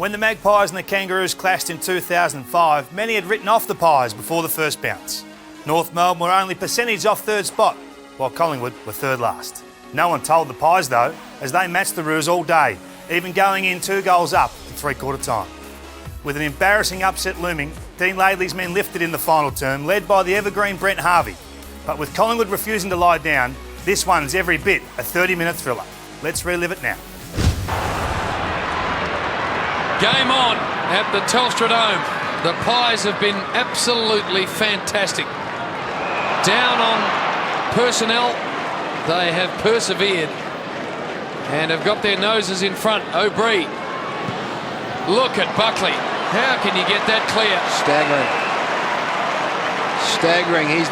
When the Magpies and the Kangaroos clashed in 2005, many had written off the Pies before the first bounce. North Melbourne were only percentage off third spot, while Collingwood were third last. No one told the Pies though, as they matched the Roos all day, even going in 2 goals up in three-quarter time. With an embarrassing upset looming, Dean Laidley's men lifted in the final term, led by the evergreen Brent Harvey. But with Collingwood refusing to lie down, this one's every bit a 30-minute thriller. Let's relive it now. Game on at the Telstra Dome. The Pies have been absolutely fantastic. Down on personnel, they have persevered and have got their noses in front. O'Brien. Look at Buckley. How can you get that clear? Staggering. He's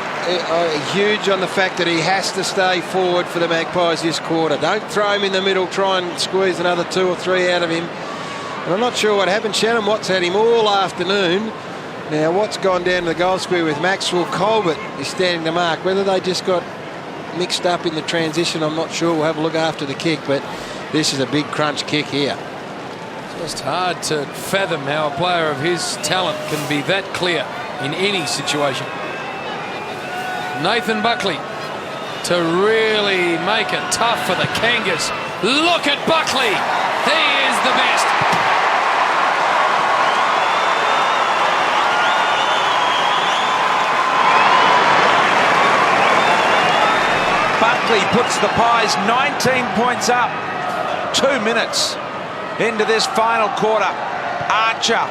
huge on the fact that he has to stay forward for the Magpies this quarter. Don't throw him in the middle, try and squeeze another 2 or 3 out of him. And I'm not sure what happened. Shannon Watts had him all afternoon. Now Watts gone down to the goal square with Maxwell. Colbert is standing to mark. Whether they just got mixed up in the transition, I'm not sure. We'll have a look after the kick, but this is a big crunch kick here. Just hard to fathom how a player of his talent can be that clear in any situation. Nathan Buckley to really make it tough for the Kangas. Look at Buckley. He is the best. Buckley puts the Pies 19 points up. 2 minutes into this final quarter. Archer,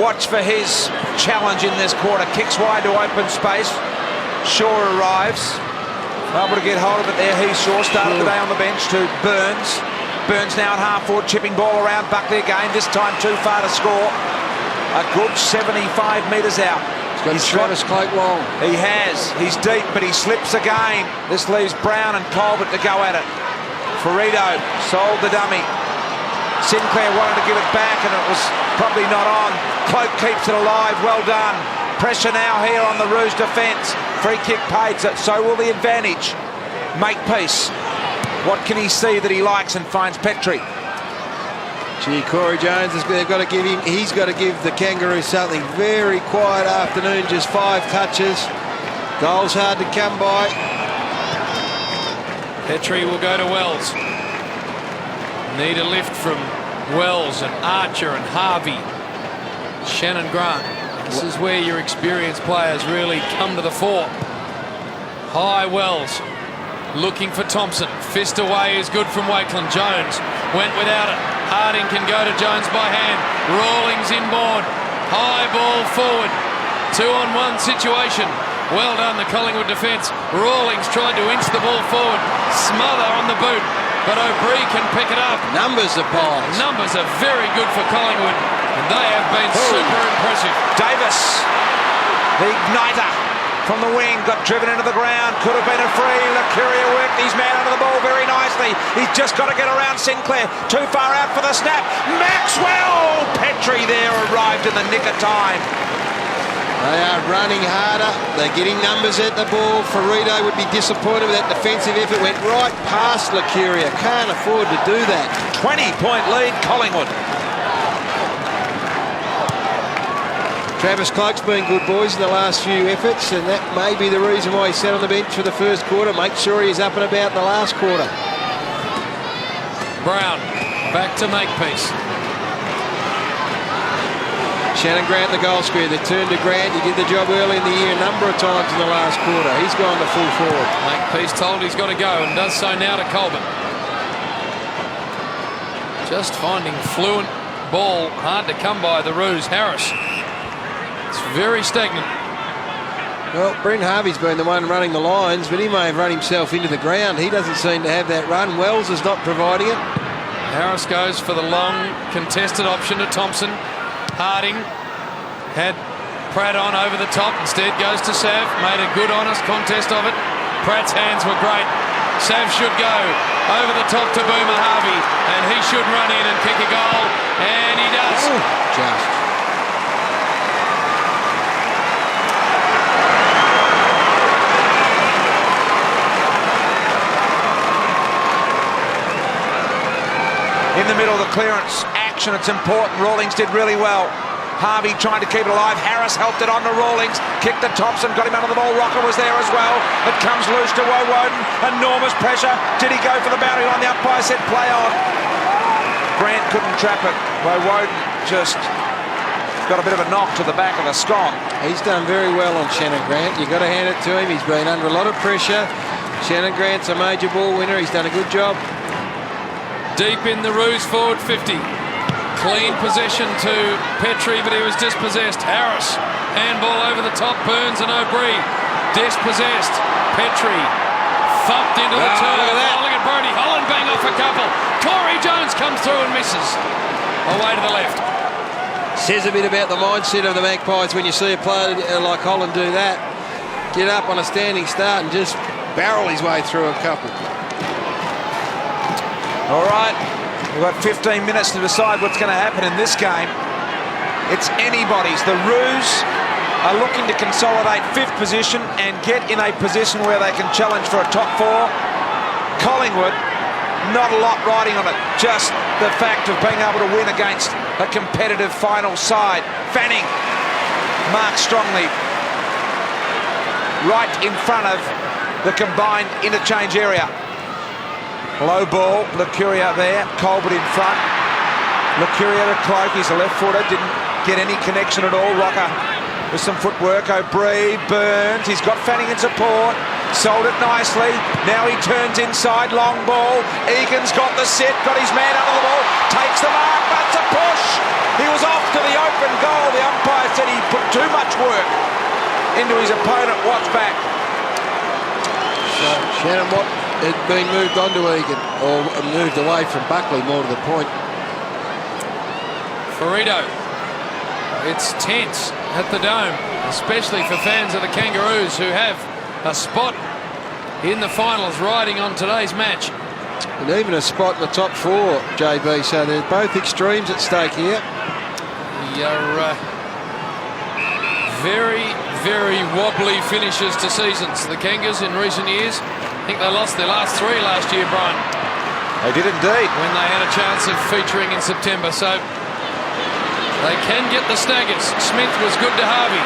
watch for his challenge in this quarter. Kicks wide to open space. Shaw arrives. Able to get hold of it there. Shaw started the day on the bench to Burns. Burns now at half forward, chipping ball around. Buckley again, this time too far to score. A good 75 metres out. He's got Travis Cloak long. He has. He's deep, but he slips again. This leaves Brown and Colbert to go at it. Ferrito sold the dummy. Sinclair wanted to give it back, and it was probably not on. Cloak keeps it alive. Well done. Pressure now here on the Roos defence. Free kick paid, so will the advantage. Makepeace. What can he see that he likes and finds Petrie? Gee, Corey Jones, they've got to give him. He's got to give the Kangaroos something. Very quiet afternoon, just 5 touches. Goals hard to come by. Petrie will go to Wells. Need a lift from Wells and Archer and Harvey. Shannon Grant. This is where your experienced players really come to the fore. High Wells. Looking for Thompson. Fist away is good from Wakeland. Jones went without it. Harding can go to Jones by hand. Rawlings inboard. High ball forward. 2-on-1 situation. Well done, the Collingwood defence. Rawlings tried to inch the ball forward. Smother on the boot. But O'Brien can pick it up. Numbers are Pies. Numbers are very good for Collingwood. And they have been super impressive. Davis, the igniter from the wing, got driven into the ground. Could have been a free. Lucuria worked his man under the ball very nicely. He's just got to get around Sinclair. Too far out for the snap. Maxwell! Petrie there arrived in the nick of time. They are running harder. They're getting numbers at the ball. Ferrito would be disappointed with that defensive effort. Went right past Lucuria. Can't afford to do that. 20-point lead, Collingwood. Travis Cloak's been good, boys, in the last few efforts, and that may be the reason why he sat on the bench for the first quarter. Make sure he's up and about in the last quarter. Brown back to Makepeace. Shannon Grant, the goal square. They turned to Grant. He did the job early in the year a number of times in the last quarter. He's gone to full forward. Makepeace told he's got to go and does so now to Colbert. Just finding fluent ball. Hard to come by the Roos. Harris. It's very stagnant. Well, Brent Harvey's been the one running the lines, but he may have run himself into the ground. He doesn't seem to have that run. Wells is not providing it. Harris goes for the long contested option to Thompson. Harding had Pratt on over the top. Instead goes to Sav. Made a good, honest contest of it. Pratt's hands were great. Sav should go over the top to Boomer Harvey, and he should run in and kick a goal, and he does. Just. In the middle of the clearance, action. It's important. Rawlings did really well. Harvey trying to keep it alive. Harris helped it on to Rawlings. Kicked to Thompson. Got him under the ball. Rocker was there as well. It comes loose to Woden. Enormous pressure. Did he go for the boundary line? The umpire said play on. Grant couldn't trap it. Woden just got a bit of a knock to the back of the scone. He's done very well on Shannon Grant. You've got to hand it to him. He's been under a lot of pressure. Shannon Grant's a major ball winner. He's done a good job. Deep in the Roos forward 50. Clean possession to Petrie, but he was dispossessed. Harris, handball over the top. Burns and O'Brien dispossessed. Petrie thumped into the turn. Look at that. Look at Brody. Holland bang off a couple. Corey Jones comes through and misses. Away to the left. Says a bit about the mindset of the Magpies when you see a player like Holland do that. Get up on a standing start and just barrel his way through a couple. All right, we've got 15 minutes to decide what's going to happen in this game. It's anybody's. The Roos are looking to consolidate 5th position and get in a position where they can challenge for a top 4. Collingwood, not a lot riding on it. Just the fact of being able to win against a competitive final side. Fanning marked strongly right in front of the combined interchange area. Low ball, Lucuria there, Colbert in front. Lucuria to Cloak, he's a left footer, didn't get any connection at all. Rocker with some footwork. O'Brien, Burns, he's got Fanning in support. Sold it nicely. Now he turns inside, long ball. Egan's got the set, got his man under the ball, takes the mark, but it's a push. He was off to the open goal. The umpire said he put too much work into his opponent. Watch back. So Shannon Watt had been moved on to Egan, or moved away from Buckley, more to the point. Ferrito. It's tense at the Dome, especially for fans of the Kangaroos who have a spot in the finals riding on today's match. And even a spot in the top 4, JB, so there's both extremes at stake here. You're very, very wobbly finishes to seasons, the Kangas, in recent years. I think they lost their last 3 last year, Brian. They did indeed. When they had a chance of featuring in September, so they can get the staggers. Smith was good to Harvey.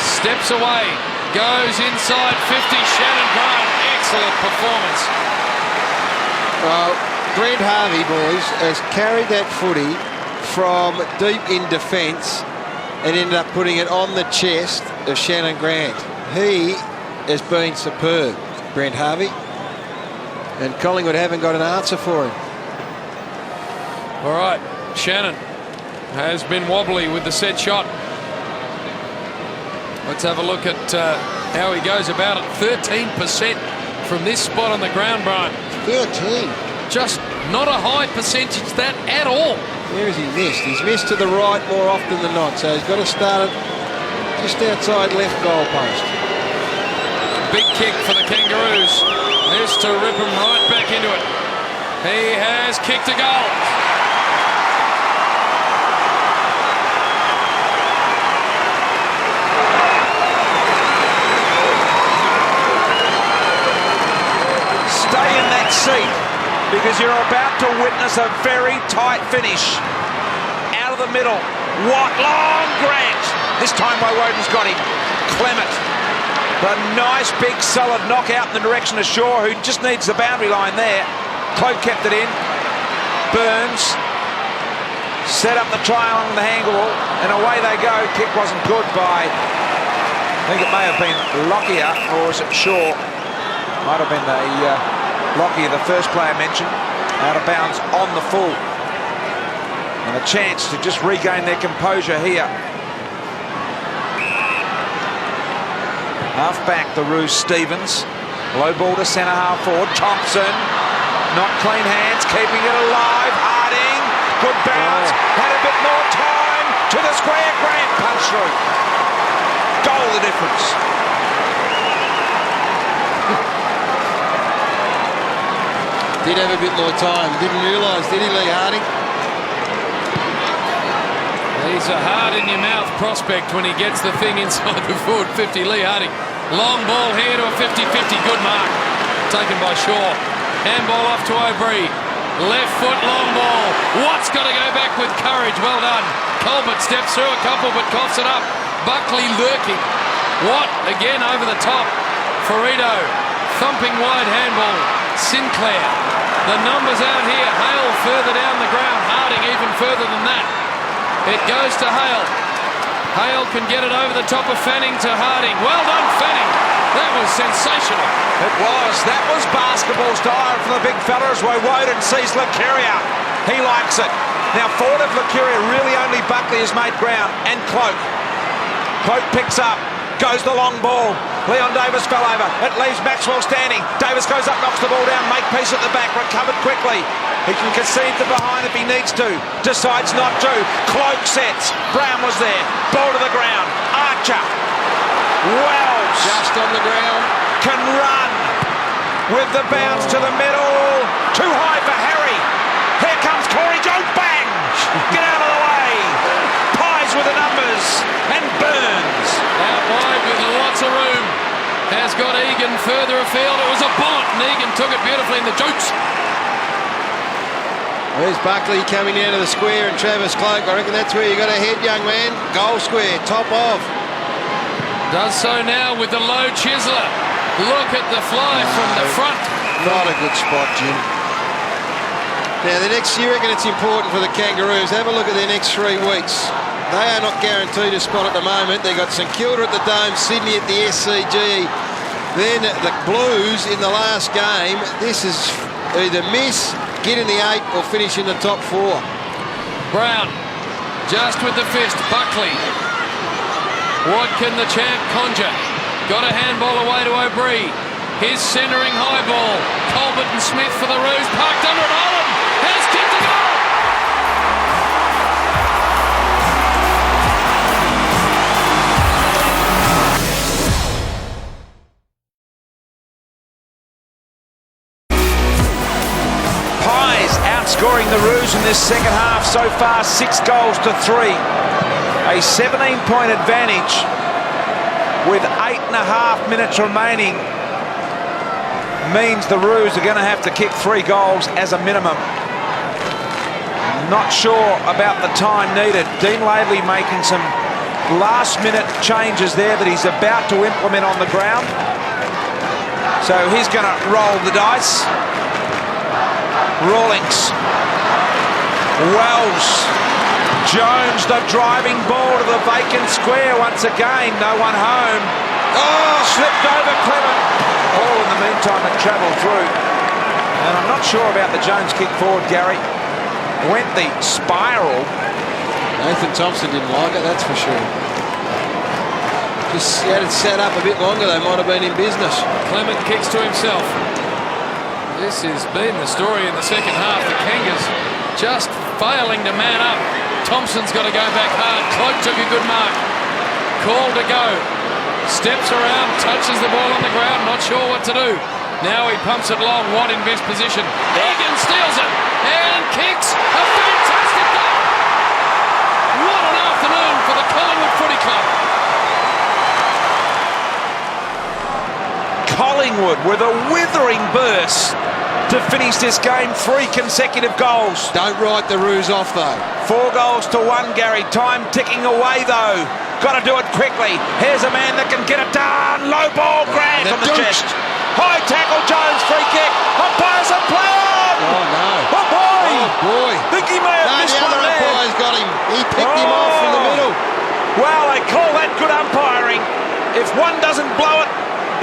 Steps away, goes inside 50. Shannon Grant, excellent performance. Brent Harvey, boys, has carried that footy from deep in defence and ended up putting it on the chest of Shannon Grant. He has been superb, Brent Harvey, and Collingwood haven't got an answer for him. All right, Shannon has been wobbly with the set shot. Let's have a look at how he goes about it. 13% from this spot on the ground, Brian. 13. Just not a high percentage that at all. Where has he missed? He's missed to the right more often than not, so he's got to start it just outside left goal post. Big kick for the Kangaroos. This to rip him right back into it. He has kicked a goal. Stay in that seat, because you're about to witness a very tight finish. Out of the middle, what long Grant. This time Woden's got him. Clement. The nice big solid knockout in the direction of Shaw, who just needs the boundary line there. Cloak kept it in. Burns set up the try along the handball, and away they go. Kick wasn't good by, I think it may have been Lockyer, or is it Shaw? Might have been Lockyer, the first player mentioned, out of bounds on the full. And a chance to just regain their composure here. Half back, the Roos Stevens. Low ball to centre half forward. Thompson, not clean hands, keeping it alive. Harding, good bounce, had a bit more time to the square. Grant punch through. Goal the difference. Did have a bit more time. Didn't realise, did he, Lee Harding? He's a hard-in-your-mouth prospect when he gets the thing inside the forward 50. Lee Harding. Long ball here to a 50-50. Good mark. Taken by Shaw. Handball off to O'Brien. Left foot long ball. Watt's got to go back with courage. Well done. Colbert steps through a couple but coughs it up. Buckley lurking. Watt again over the top. Ferrito thumping wide handball. Sinclair. The numbers out here. Hale further down the ground. Harding even further than that. It goes to Hale. Hale can get it over the top of Fanning to Harding. Well done, Fanning. That was sensational. It was. That was basketball style from the big fella as Woden sees Lucuria. He likes it. Now forward of Lucuria, really only Buckley has made ground, and Cloak. Cloak picks up, goes the long ball. Leon Davis fell over. It leaves Maxwell standing. Davis goes up, knocks the ball down, make peace at the back, recovered quickly. He can concede the behind if he needs to. Decides not to. Cloak sets. Brown was there. Ball to the ground. Archer. Wells. Just on the ground. Can run. With the bounce to the middle. Too high for Harry. Here comes Corey Jones. Bang! Get out of the way. Pies with the numbers. And Burns. Out wide with lots of room. Has got Egan further afield. It was a bullet and Egan took it beautifully in the jokes. There's Buckley coming down to the square and Travis Cloak. I reckon that's where you got to head, young man. Goal square, top off. Does so now with the low chiseler. Look at the fly from the front. Not a good spot, Jim. Now, the next year, I reckon it's important for the Kangaroos. Have a look at their next 3 weeks. They are not guaranteed a spot at the moment. They've got St Kilda at the Dome, Sydney at the SCG. Then the Blues in the last game. This is either miss, get in the 8 or finish in the top 4. Brown just with the fist. Buckley. What can the champ conjure? Got a handball away to O'Brien. His centering high ball. Colbert and Smith for the Roos. Parked under it. Olam has kicked the goal. Outscoring the Roos in this second half so far, 6 goals to 3. A 17-point advantage with 8.5 minutes remaining means the Roos are going to have to kick 3 goals as a minimum. Not sure about the time needed. Dean Laidley making some last-minute changes there that he's about to implement on the ground. So he's going to roll the dice. Rawlings. Wells. Jones, the driving ball to the vacant square once again. No one home. Oh, slipped over Clement. Ball in the meantime that travelled through. And I'm not sure about the Jones kick forward, Gary. Went the spiral. Nathan Thompson didn't like it, that's for sure. Just had it set up a bit longer, they might have been in business. Clement kicks to himself. This has been the story in the second half. The Kangas just failing to man up. Thompson's got to go back hard. Cloak took a good mark. Call to go. Steps around, touches the ball on the ground, not sure what to do. Now he pumps it long. Watt in best position. Egan steals it and kicks a fantastic goal. What an afternoon for the Collingwood Footy Club. Collingwood with a withering burst to finish this game. 3 consecutive goals. Don't write the Roos off though. 4 goals to 1, Gary. Time ticking away though. Got to do it quickly. Here's a man that can get it done. Low ball, Grant on the chest. High tackle, Jones, free kick. Umpires are playing. Oh no. Oh boy. Oh boy. Think he may have missed the one other there. umpire's got him. He picked him off in the middle. Well, they call that good umpiring. If one doesn't blow it,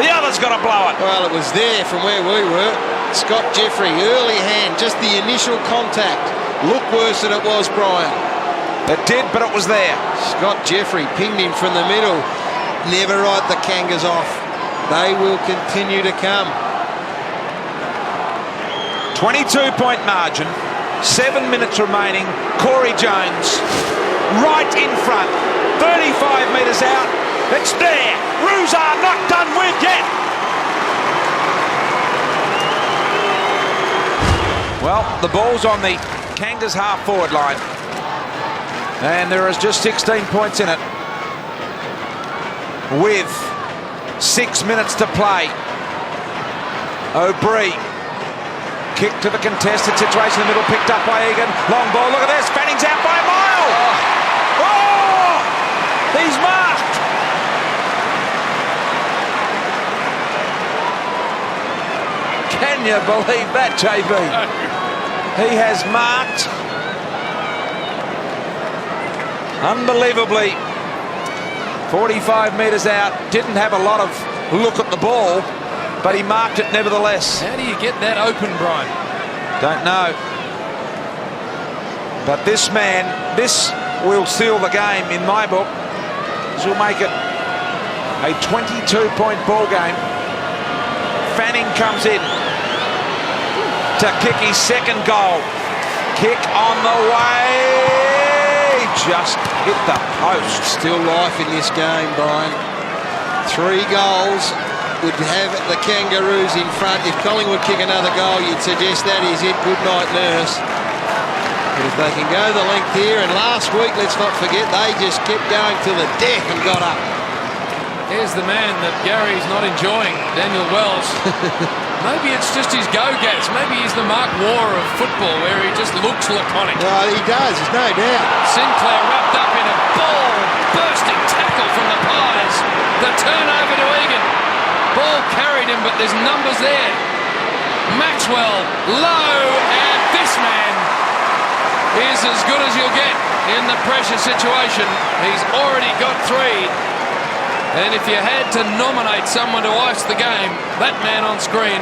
the other's got to blow it. Well, it was there from where we were. Scott Jeffrey, early hand, just the initial contact. Looked worse than it was, Brian. It did, but it was there. Scott Jeffrey pinged him from the middle. Never write the Kangas off. They will continue to come. 22-point margin. 7 minutes remaining. Corey Jones right in front. 35 metres out. It's there. Roos are not done with yet. Well, the ball's on the Kangas half-forward line. And there is just 16 points in it. With 6 minutes to play. O'Brien. Kick to the contested situation in the middle, picked up by Egan. Long ball, look at this. Fanning's out by a mile. Oh! He's marked. Can you believe that, JB? He has marked. Unbelievably. 45 metres out. Didn't have a lot of look at the ball, but he marked it nevertheless. How do you get that open, Brian? Don't know. But this man, this will seal the game in my book. This will make it a 22-point ball game. Fanning comes in to kick his second goal. Kick on the way. Just hit the post. Still life in this game, Brian. 3 goals would have the Kangaroos in front. If Collingwood kick another goal, you'd suggest that is it. Good night, nurse. But if they can go the length here, and last week, let's not forget, they just kept going till the death and got up. Here's the man that Gary's not enjoying, Daniel Wells. Maybe it's just his go-gets. Maybe he's the Mark Waugh of football, where he just looks laconic. Well, he does, there's no doubt. Sinclair wrapped up in a ball-bursting tackle from the Pies. The turnover to Egan. Ball carried him, but there's numbers there. Maxwell, low, and this man is as good as you'll get in the pressure situation. He's already got 3. And if you had to nominate someone to ice the game, that man on screen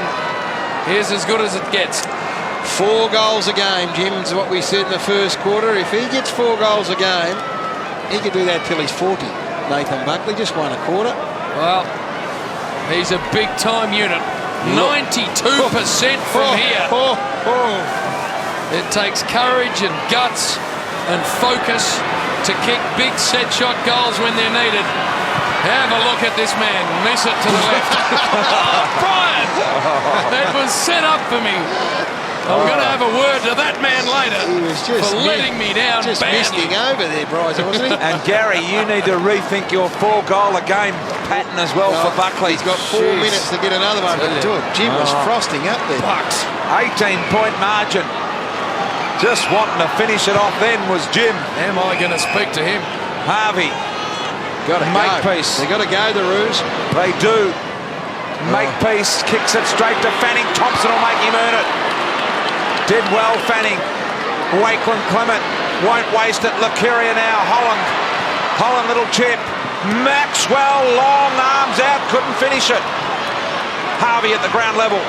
is as good as it gets. 4 goals a game, Jim, is what we said in the first quarter. If he gets 4 goals a game, he could do that till he's 40. Nathan Buckley just won a quarter. Well, he's a big-time unit. 92% from here. It takes courage and guts and focus to kick big set-shot goals when they're needed. Have a look at this man. Miss it to the left. Oh, Brian! That was set up for me. I'm going to have a word to that man later. He was just for letting me down just badly. misting over there, Bryce, wasn't he? And Gary, you need to rethink your 4-goal-a-game pattern as well for Buckley. He's got 4 minutes to get another one to do it. Jim was frosting up there. Bucks. 18-point margin. Just wanting to finish it off then was Jim. Am I going to speak to him? Harvey. Got to Makepeace. They got to go, the Roos. They do. Makepeace kicks it straight to Fanning. Thompson will make him earn it. Did well, Fanning. Wakeland Clement won't waste it. Lacuria now. Holland little chip. Maxwell, long arms out. Couldn't finish it. Harvey at the ground level.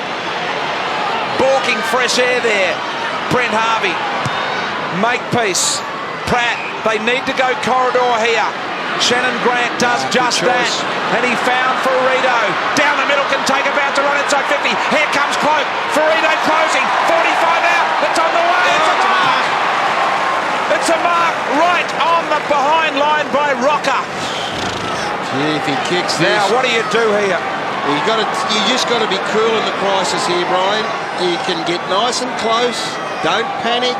Balking fresh air there. Brent Harvey. Makepeace. Pratt. They need to go corridor here. Shannon Grant does just that, and he found Ferrito. Down the middle, can take a bounce to run inside 50. Here comes Cloak. Ferrito closing. 45 out. It's on the way. It's a mark. It's a mark right on the behind line by Rocker. Gee, if he kicks this. Now, what do you do here? You just got to be cool in the crisis here, Brian. You can get nice and close. Don't panic.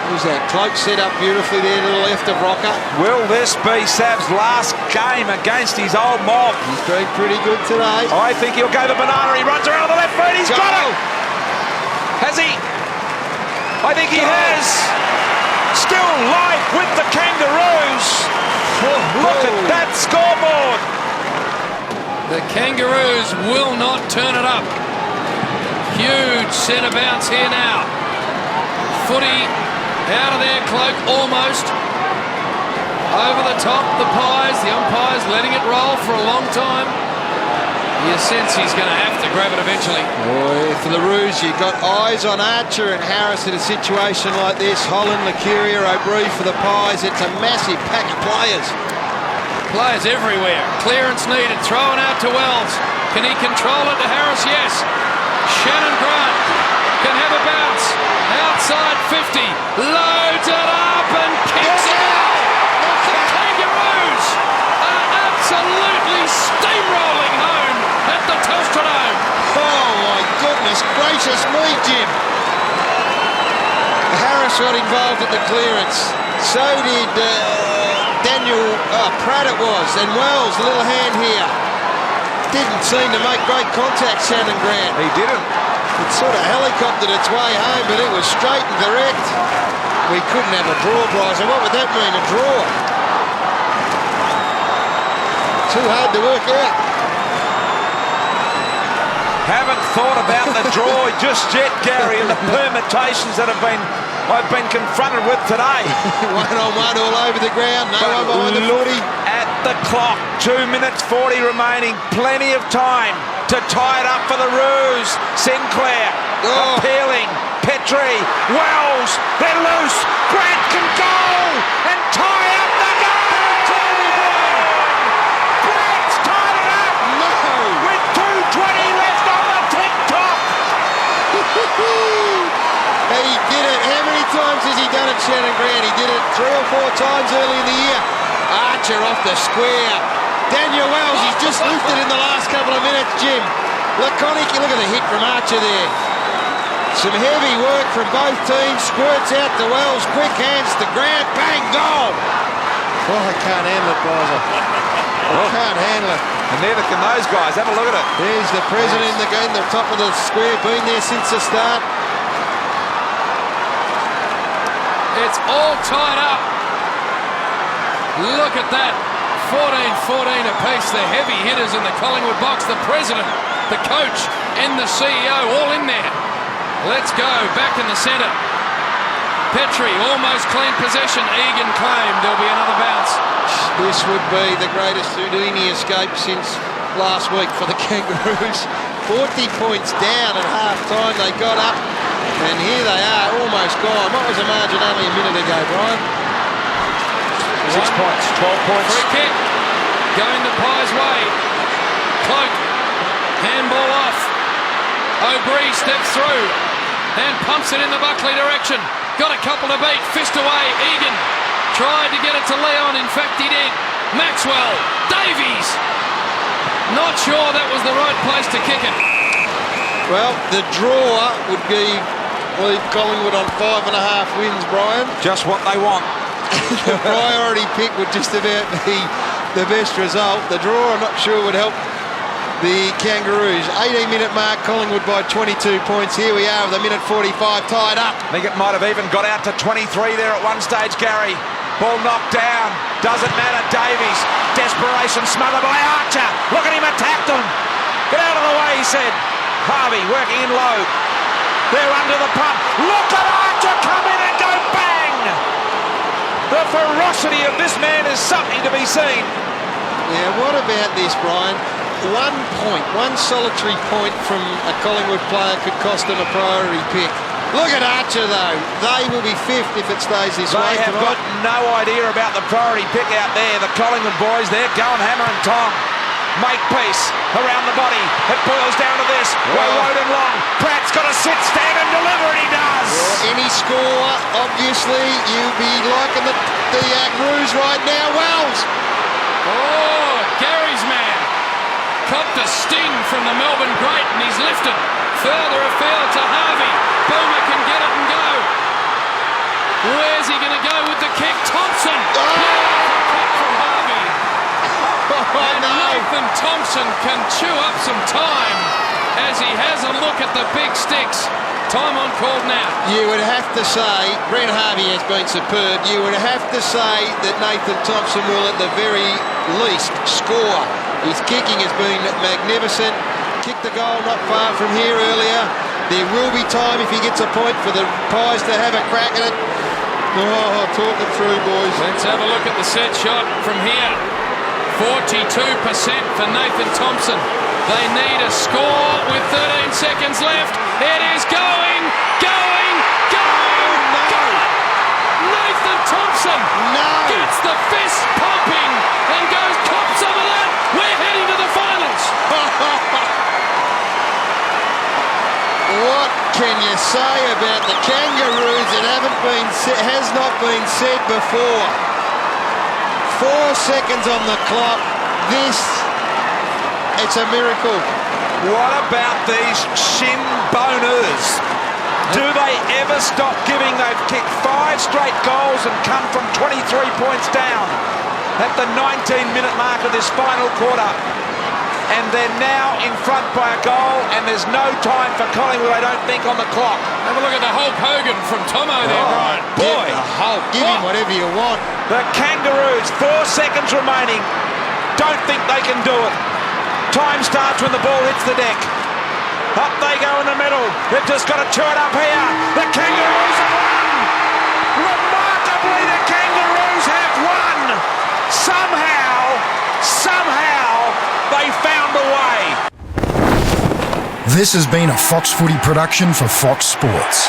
Who's that? Cloak set up beautifully there to the left of Rocker. Will this be Sav's last game against his old mob? He's been pretty good today. I think he'll go the banana. He runs around on the left foot. He's got it. Has he? I think he has. Still live with the Kangaroos. Look at that scoreboard. The Kangaroos will not turn it up. Huge centre bounce here now. Footy out of their Cloak almost. Over the top, the Pies. The umpire's letting it roll for a long time. You sense he's going to have to grab it eventually. Boy, for the Roos, you've got eyes on Archer and Harris in a situation like this. Holland, Lacuria, O'Brien for the Pies. It's a massive pack of players. Players everywhere. Clearance needed. Thrown out to Wells. Can he control it to Harris? Yes. Shannon Grant can have a bounce. Outside 50. Loads it up and kicks it out. The Kangaroos are absolutely steamrolling home at the Telstra Dome. Oh, my goodness gracious me, Jim. Harris got involved at the clearance. So did Daniel Pratt it was. And Wells, a little hand here. Didn't seem to make great contact, Shannon Grant. He didn't. It sort of helicoptered its way home, but it was straight and direct. We couldn't have a draw, Bryce. What would that mean, a draw? Too hard to work out. Haven't thought about the draw just yet, Gary, and the permutations that I've been confronted with today. One-on-one all over the ground, no one behind the Look 40. at the clock, 2 minutes 40 remaining, plenty of time to tie it up for the Roos. Sinclair appealing, Petrie, Wells, they're loose, Grant can go and tie up the goal! Grant's tied it up! No! With 2:20 left on the tick-tock! And he did it. How many times has he done it, Shannon Grant? He did it 3 or 4 times early in the year. Archer off the square. Daniel Wells, he's just lifted in the last couple of minutes, Jim. Laconic, look at the hit from Archer there. Some heavy work from both teams. Squirts out to Wells, quick hands to Grant, bang, goal. Oh, I can't handle it, guys. I can't handle it. And neither can those guys. Have a look at it. There's the president in the game, the top of the square, been there since the start. It's all tied up. Look at that. 14-14 apiece. The heavy hitters in the Collingwood box. The president, the coach, and the CEO all in there. Let's go. Back in the centre. Petrie, almost clean possession. Egan claimed. There'll be another bounce. This would be the greatest Houdini escape since last week for the Kangaroos. 40 points down at half-time. They got up, and here they are, almost gone. What was the margin only a minute ago, Brian? 6 points, 12 points. Free kick. Going the Pies' way. Cloak. Handball off. O'Brien steps through and pumps it in the Buckley direction. Got a couple to beat. Fist away. Egan tried to get it to Leon. In fact, he did. Maxwell. Davies. Not sure that was the right place to kick it. Well, the draw would leave Collingwood on 5.5 wins, Brian. Just what they want. The priority pick would just about be the best result. The draw, I'm not sure, would help the Kangaroos. 18-minute mark, Collingwood by 22 points. Here we are with a minute 45 tied up. I think it might have even got out to 23 there at one stage, Gary. Ball knocked down. Doesn't matter. Davies. Desperation smothered by Archer. Look at him attack them. Get out of the way, he said. Harvey working in low. They're under the pump. Look at Archer come in and go bang! The ferocity of this man is something to be seen. Yeah, what about this, Brian? 1 point, one solitary point from a Collingwood player could cost them a priority pick. Look at Archer, though. They will be 5th if it stays this way. They have got no idea about the priority pick out there. The Collingwood boys, they're going hammer and tong. Make peace around the body. It boils down to this. Road and long. Pratt's got to sit, stand and deliver, and he does. Well, any score, obviously, you'll be liking the Roos right now. Wells. Oh, Gary's man. Copped a sting from the Melbourne great, and he's lifted further afield to Harvey. Boomer can get it and go. Where's he going to go with the kick? Thompson. Kick from Harvey. And Nathan Thompson can chew up some time as he has a look at the big sticks. Time on call now. You would have to say, Brent Harvey has been superb. You would have to say that Nathan Thompson will at the very least score. His kicking has been magnificent. Kicked the goal not far from here earlier. There will be time if he gets a point for the Pies to have a crack at it. Oh, talk it through, boys. Let's have a look at the set shot from here. 42% for Nathan Thompson. They need a score with 13 seconds left. It is going! No! Nathan Thompson gets the fist pumping and goes, cop some of that. We're heading to the finals. What can you say about the Kangaroos that has not been said before? 4 seconds on the clock. It's a miracle. What about these shin boners? Do they ever stop giving? They've kicked 5 straight goals and come from 23 points down at the 19-minute mark of this final quarter. and they're now in front by a goal, and there's no time for Collingwood, I don't think, on the clock. Have a look at the Hulk Hogan from Tomo there, Brian. Boy, Give him whatever you want. the Kangaroos, 4 seconds remaining, don't think they can do it. Time starts when the ball hits the deck. Up they go in the middle. They've just got to chew it up here. The Kangaroos have won! Remarkably, the Kangaroos have won! Somehow, they found a way. This has been a Fox Footy production for Fox Sports.